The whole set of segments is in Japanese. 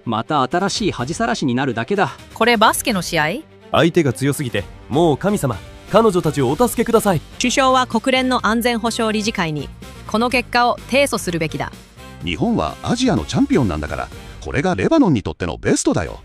また新しい恥さらしになるだけだ。これバスケの試合？相手が強すぎて、もう神様、彼女たちをお助けください。首相は国連の安全保障理事会にこの結果を提訴するべきだ。日本はアジアのチャンピオンなんだから、これがレバノンにとってのベストだよ。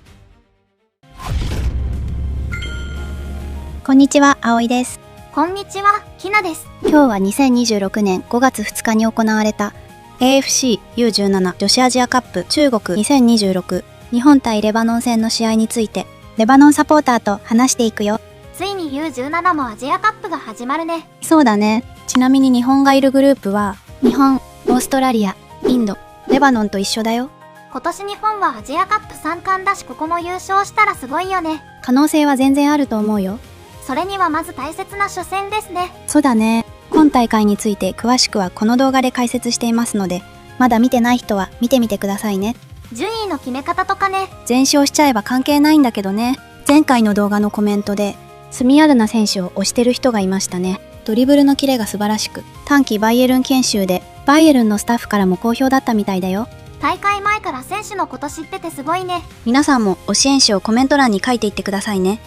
こんにちは、葵です。こんにちは、きなです。今日は2026年5月2日に行われた AFC U17 女子アジアカップ中国2026日本対レバノン戦の試合について、レバノンサポーターと話していくよ。ついに U17 もアジアカップが始まるね。そうだね。ちなみに日本がいるグループは、日本、オーストラリア、インド、レバノンと一緒だよ。今年日本はアジアカップ3冠だし、ここも優勝したらすごいよね。可能性は全然あると思うよ。それにはまず大切な初戦ですね。そうだね。今大会について詳しくはこの動画で解説していますので、まだ見てない人は見てみてくださいね。順位の決め方とかね。全勝しちゃえば関係ないんだけどね。前回の動画のコメントで、スミアルナ選手を推してる人がいましたね。ドリブルのキレが素晴らしく、短期バイエルン研修で、バイエルンのスタッフからも好評だったみたいだよ。大会前から選手のこと知っててすごいね。皆さんも推し演詞をコメント欄に書いていってくださいね。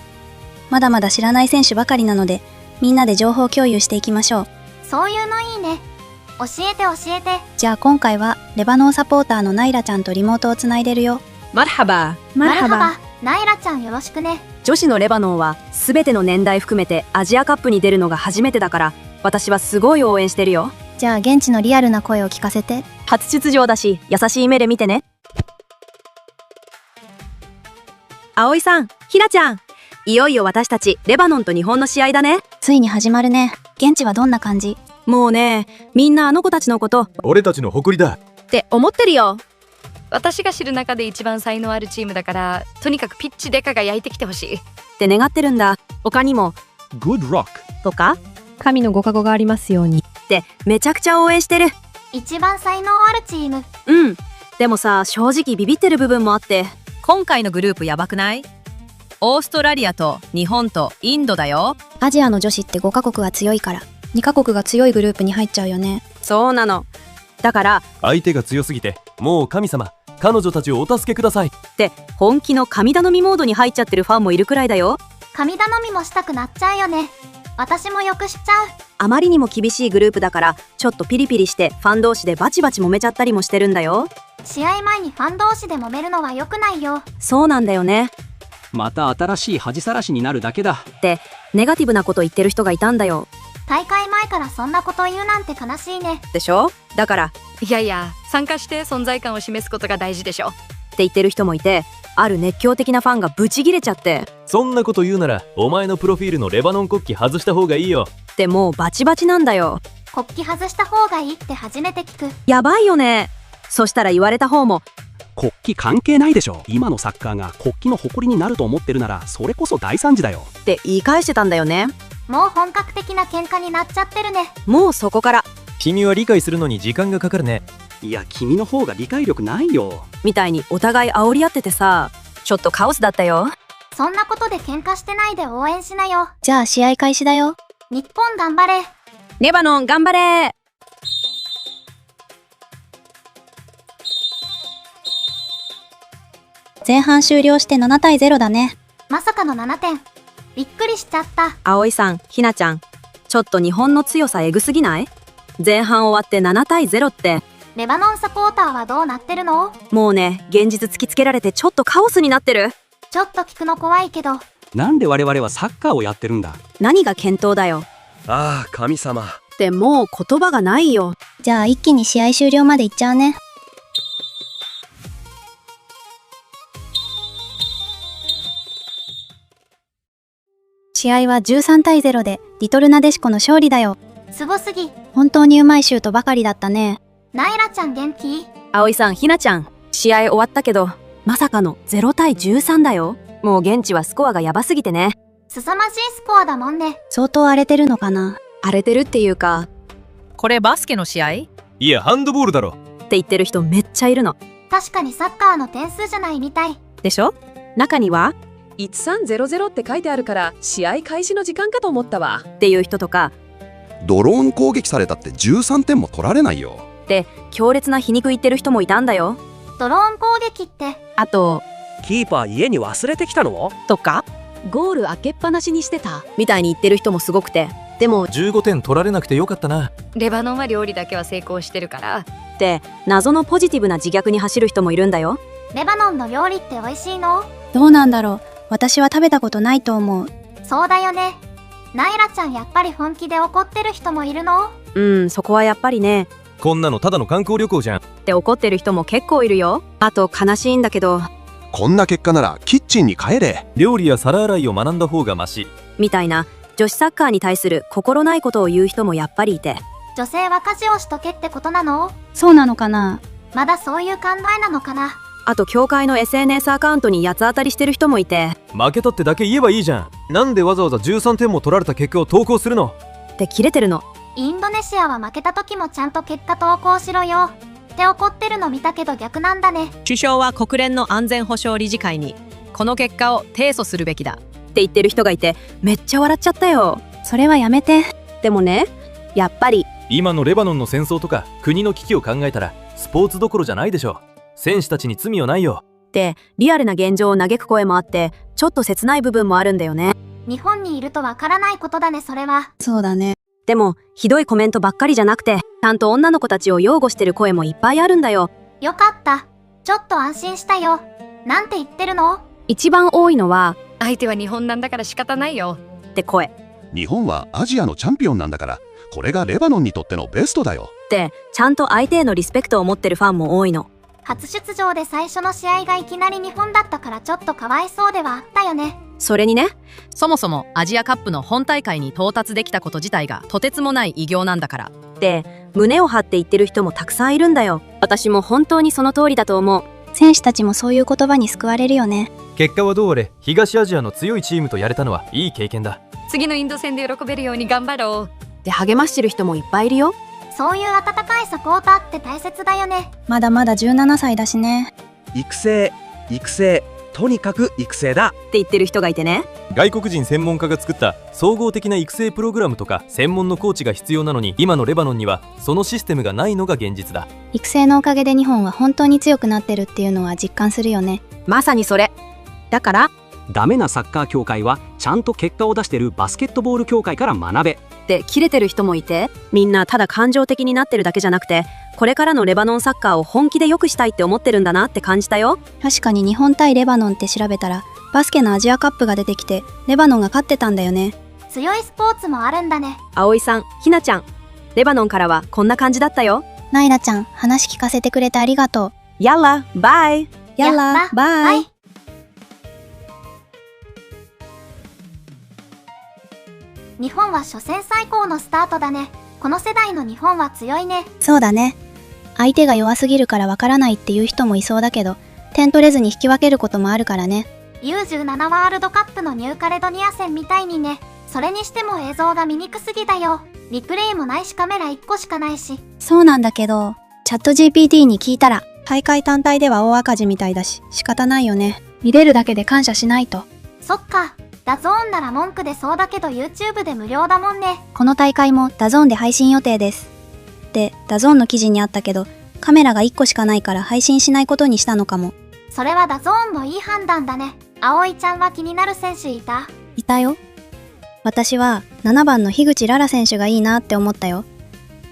まだまだ知らない選手ばかりなので、みんなで情報共有していきましょう。そういうのいいね。教えて教えて。じゃあ今回は、レバノンサポーターのナイラちゃんとリモートをつないでるよ。マルハバ。マルハバ。ナイラちゃんよろしくね。女子のレバノンは全ての年代含めてアジアカップに出るのが初めてだから、私はすごい応援してるよ。じゃあ現地のリアルな声を聞かせて。初出場だし、優しい目で見てね。葵さん、ひなちゃん、いよいよ私たちレバノンと日本の試合だね。ついに始まるね。現地はどんな感じ？もうね、みんなあの子たちのこと俺たちの誇りだって思ってるよ。私が知る中で一番才能あるチームだから、とにかくピッチでかが焼いてきてほしいって願ってるんだ。他にも Good rock とか神のご加護がありますようにってめちゃくちゃ応援してる。一番才能あるチーム。うん。でもさ、正直ビビってる部分もあって。今回のグループやばくない？オーストラリアと日本とインドだよ。アジアの女子って5カ国が強いから、2カ国が強いグループに入っちゃうよね。そうなの。だから相手が強すぎて、もう神様、彼女たちをお助けくださいって本気の神頼みモードに入っちゃってるファンもいるくらいだよ。神頼みもしたくなっちゃうよね。私もよく知っちゃう。あまりにも厳しいグループだから、ちょっとピリピリしてファン同士でバチバチ揉めちゃったりもしてるんだよ。試合前にファン同士で揉めるのは良くないよ。そうなんだよね。また新しい恥さらしになるだけだってネガティブなこと言ってる人がいたんだよ。大会前からそんなこと言うなんて悲しいね。でしょ？だからいやいや、参加して存在感を示すことが大事でしょって言ってる人もいて、ある熱狂的なファンがブチギレちゃって、そんなこと言うならお前のプロフィールのレバノン国旗外した方がいいよってもうバチバチなんだよ。国旗外した方がいいって初めて聞く。やばいよね。そしたら言われた方も、国旗関係ないでしょ。今のサッカーが国旗の誇りになると思ってるなら、それこそ大惨事だよって言い返してたんだよね。もう本格的な喧嘩になっちゃってるね。もうそこから君は理解するのに時間がかかるね。いや、君の方が理解力ないよみたいにお互い煽り合っててさ、ちょっとカオスだったよ。そんなことで喧嘩してないで応援しなよ。じゃあ試合開始だよ。日本頑張れ。レバノン頑張れ。前半終了して7対0だね。まさかの7点。びっくりしちゃった。葵さん、ひなちゃん、ちょっと日本の強さエグすぎない？前半終わって7対0って。レバノンサポーターはどうなってるの？もうね、現実突きつけられてちょっとカオスになってる。ちょっと聞くの怖いけど。なんで我々はサッカーをやってるんだ？何が検討だよ。ああ、神様ってもう言葉がないよ。じゃあ一気に試合終了までいっちゃうね。試合は13対0でリトルなでしこの勝利だよ。すごすぎ。本当にうまいシュートばかりだったね。ナイラちゃん元気？葵さん、ひなちゃん、試合終わったけど、まさかの0対13だよ。もう現地はスコアがヤバすぎてね。凄まじいスコアだもんね。相当荒れてるのかな？荒れてるっていうか、これバスケの試合？いや、ハンドボールだろって言ってる人めっちゃいるの。確かにサッカーの点数じゃないみたい。でしょ？中には1300って書いてあるから試合開始の時間かと思ったわっていう人とか、ドローン攻撃されたって13点も取られないよで強烈な皮肉言ってる人もいたんだよ。ドローン攻撃って。あと、キーパー家に忘れてきたのとかゴール開けっぱなしにしてた。みたいに言ってる人もすごくて。でも、15点取られなくてよかったな。レバノンは料理だけは成功してるから。って謎のポジティブな自虐に走る人もいるんだよ。レバノンの料理って美味しいの？どうなんだろう。私は食べたことないと思う。そうだよね。ナイラちゃんやっぱり本気で怒ってる人もいるの？そこはやっぱりね。こんなのただの観光旅行じゃん。って怒ってる人も結構いるよ。あと悲しいんだけど、こんな結果ならキッチンに帰れ。料理や皿洗いを学んだ方がマシ。みたいな女子サッカーに対する心ないことを言う人もやっぱりいて。女性は家事をしとけってことなの？そうなのかな？まだそういう考えなのかな？あと教会の SNS アカウントに八つ当たりしてる人もいて。負けたってだけ言えばいいじゃん。なんでわざわざ13点も取られた結果を投稿するの？ってキレてるの。インドネシアは負けた時もちゃんと結果投稿しろよって怒ってるの見たけど逆なんだね。首相は国連の安全保障理事会にこの結果を提訴するべきだって言ってる人がいて、めっちゃ笑っちゃったよ。それはやめて。でもね、やっぱり今のレバノンの戦争とか国の危機を考えたらスポーツどころじゃないでしょ。選手たちに罪はないよってリアルな現状を嘆く声もあって、ちょっと切ない部分もあるんだよね。日本にいるとわからないことだね、それは。そうだね。でもひどいコメントばっかりじゃなくて、ちゃんと女の子たちを擁護してる声もいっぱいあるんだよ。よかった。ちょっと安心したよ。なんて言ってるの？一番多いのは、相手は日本なんだから仕方ないよって声。日本はアジアのチャンピオンなんだから、これがレバノンにとってのベストだよ。ってちゃんと相手へのリスペクトを持ってるファンも多いの。初出場で最初の試合がいきなり日本だったからちょっとかわいそうではあったよね。それにね、そもそもアジアカップの本大会に到達できたこと自体がとてつもない偉業なんだからって胸を張って言ってる人もたくさんいるんだよ。私も本当にその通りだと思う。選手たちもそういう言葉に救われるよね。結果はどうあれ、東アジアの強いチームとやれたのはいい経験だ。次のインド戦で喜べるように頑張ろうって励ましてる人もいっぱいいるよ。そういう温かいサポーターって大切だよね。まだまだ17歳だしね。育成とにかく育成だって言ってる人がいてね。外国人専門家が作った総合的な育成プログラムとか専門のコーチが必要なのに、今のレバノンにはそのシステムがないのが現実だ。育成のおかげで日本は本当に強くなってるっていうのは実感するよね。まさにそれ。だからダメなサッカー協会はちゃんと結果を出してるバスケットボール協会から学べってキレてる人もいて、みんなただ感情的になってるだけじゃなくて、これからのレバノンサッカーを本気で良くしたいって思ってるんだなって感じたよ。確かに日本対レバノンって調べたらバスケのアジアカップが出てきてレバノンが勝ってたんだよね。強いスポーツもあるんだね。葵さん、ひなちゃん、レバノンからはこんな感じだったよ。ナイラちゃん、話聞かせてくれてありがとう。やっらバイ。やっらバイ。日本は初戦最高のスタートだね。この世代の日本は強いね。そうだね。相手が弱すぎるからわからないっていう人もいそうだけど、点取れずに引き分けることもあるからね。U17 ワールドカップのニューカレドニア戦みたいにね。それにしても映像が見にくすぎだよ。リプレイもないしカメラ1個しかないし。そうなんだけど、チャット GPT に聞いたら、大会単体では大赤字みたいだし、仕方ないよね。見れるだけで感謝しないと。そっか。ダゾーンなら文句出そうだけど YouTube で無料だもんね。この大会もダゾーンで配信予定です。で、ダゾーンの記事にあったけど、カメラが1個しかないから配信しないことにしたのかも。それはダゾーンのいい判断だね。葵ちゃんは気になる選手いた？いたよ。私は7番の樋口ララ選手がいいなって思ったよ。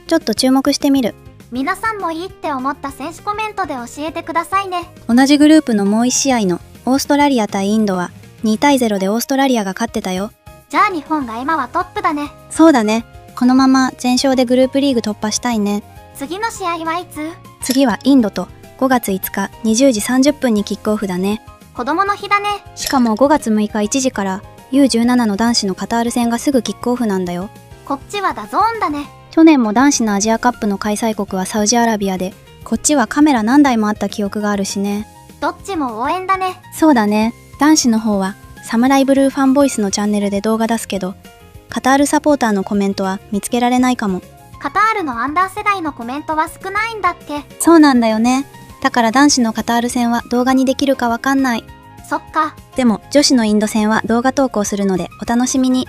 ちょっと注目してみる。皆さんもいいって思った選手コメントで教えてくださいね。同じグループのもう1試合のオーストラリア対インドは2対0でオーストラリアが勝ってたよ。じゃあ日本が今はトップだね。そうだね。このまま全勝でグループリーグ突破したいね。次の試合はいつ？次はインドと5月5日20時30分にキックオフだね。子供の日だね。しかも5月6日1時から U17 の男子のカタール戦がすぐキックオフなんだよ。こっちはダゾーンだね。去年も男子のアジアカップの開催国はサウジアラビアで、こっちはカメラ何台もあった記憶があるしね。どっちも応援だね。そうだね。男子の方はサムライブルーファンボイスのチャンネルで動画出すけど、カタールサポーターのコメントは見つけられないかも。カタールのアンダー世代のコメントは少ないんだって。そうなんだよね。だから男子のカタール戦は動画にできるかわかんない。そっか。でも女子のインド戦は動画投稿するのでお楽しみに。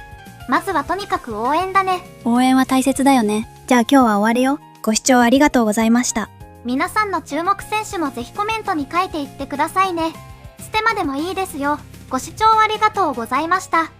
まずはとにかく応援だね。応援は大切だよね。じゃあ今日は終わるよ。ご視聴ありがとうございました。皆さんの注目選手もぜひコメントに書いていってくださいね。ステマでもいいですよ。ご視聴ありがとうございました。